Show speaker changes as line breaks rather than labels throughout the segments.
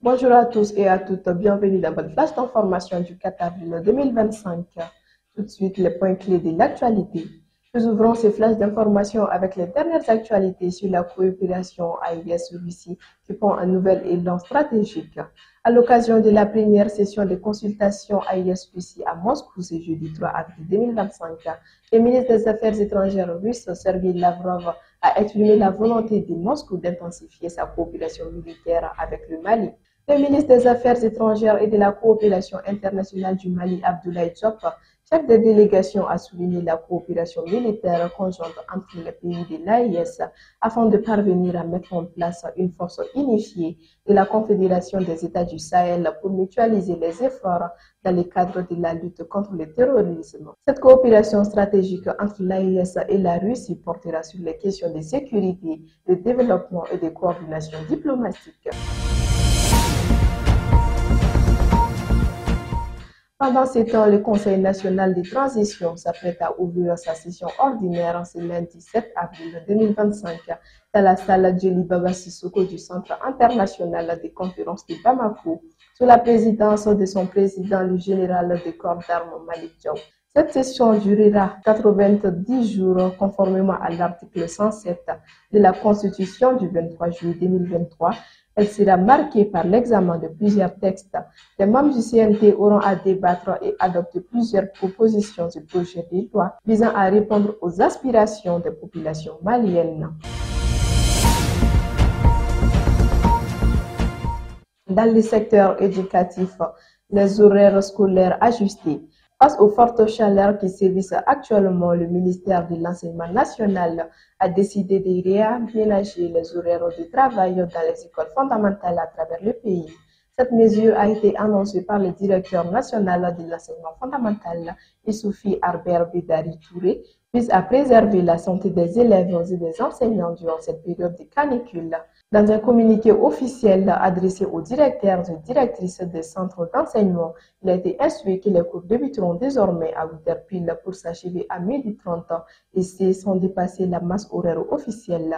Bonjour à tous et à toutes, bienvenue dans votre flash d'information du 4 avril 2025. Tout de suite, les points clés de l'actualité. Nous ouvrons ces flashs d'information avec les dernières actualités sur la coopération AES-Russie qui prend un nouvel élan stratégique. À l'occasion de la première session de consultation AES-Russie à Moscou ce jeudi 3 avril 2025, le ministre des Affaires étrangères russe Sergei Lavrov a exprimé la volonté de Moscou d'intensifier sa coopération militaire avec le Mali. Le ministre des Affaires étrangères et de la coopération internationale du Mali, Abdoulaye Diop, chef de délégation, a souligné la coopération militaire conjointe entre les pays de l'AES afin de parvenir à mettre en place une force unifiée de la Confédération des États du Sahel pour mutualiser les efforts dans le cadre de la lutte contre le terrorisme. Cette coopération stratégique entre l'AES et la Russie portera sur les questions de sécurité, de développement et de coordination diplomatique. Pendant ce temps, le Conseil national de transition s'apprête à ouvrir sa session ordinaire ce lundi 7 avril 2025 dans la salle Djeli Baba Sissoko du Centre international de conférences de Bamako, sous la présidence de son président, le général de corps d'armes Malik Diaw. Cette session durera 90 jours conformément à l'article 107 de la Constitution du 23 juillet 2023. Elle sera marquée par l'examen de plusieurs textes. Les membres du CNT auront à débattre et adopter plusieurs propositions et projets de loi visant à répondre aux aspirations des populations maliennes. Dans le secteur éducatif, les horaires scolaires ajustés. Face aux fortes chaleurs qui sévissent actuellement, le ministère de l'Enseignement national a décidé de réaménager les horaires de travail dans les écoles fondamentales à travers le pays. Cette mesure a été annoncée par le directeur national de l'enseignement fondamental, Issoufi Arbert Bédari Touré, vise à préserver la santé des élèves et des enseignants durant cette période de canicule. Dans un communiqué officiel adressé aux directeurs et directrices des centres d'enseignement, il a été instruit que les cours débuteront désormais à 8h pile pour s'achever à 12h30 et c'est sans dépasser la masse horaire officielle.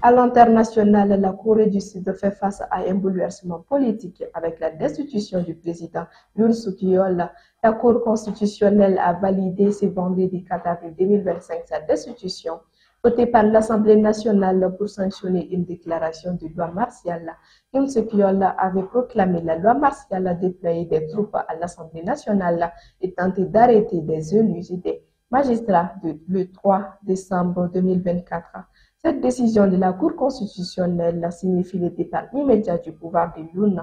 À l'international, la Corée du Sud fait face à un bouleversement politique avec la destitution du président Yoon Suk-yeol. La Cour constitutionnelle a validé ce vendredi 4 avril 2025 sa destitution, votée par l'Assemblée nationale pour sanctionner une déclaration de loi martiale. Yoon Suk-yeol avait proclamé la loi martiale déployer des troupes à l'Assemblée nationale et tenté d'arrêter des élus et des magistrats le 3 décembre 2024. Cette décision de la Cour constitutionnelle signifie le départ immédiat du pouvoir de Yoon,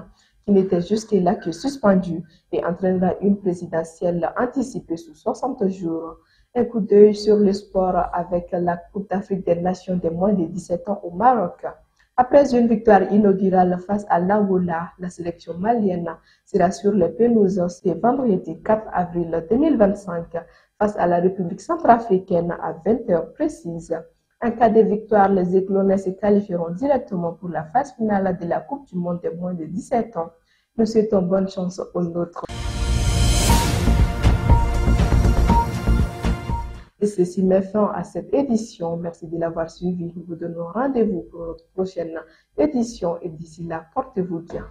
qui n'était jusque-là que suspendu, et entraînera une présidentielle anticipée sous 60 jours. Un coup d'œil sur le sport avec la Coupe d'Afrique des Nations des moins de 17 ans au Maroc. Après une victoire inaugurale face à l'Angola, la sélection malienne sera sur les pelouses ce vendredi 4 avril 2025 face à la République centrafricaine à 20h précises. En cas de victoire, les Aiglonnais se qualifieront directement pour la phase finale de la Coupe du Monde des moins de 17 ans. Nous souhaitons bonne chance aux nôtres. Et ceci met fin à cette édition. Merci de l'avoir suivi. Nous vous donnons rendez-vous pour notre prochaine édition et d'ici là, portez-vous bien.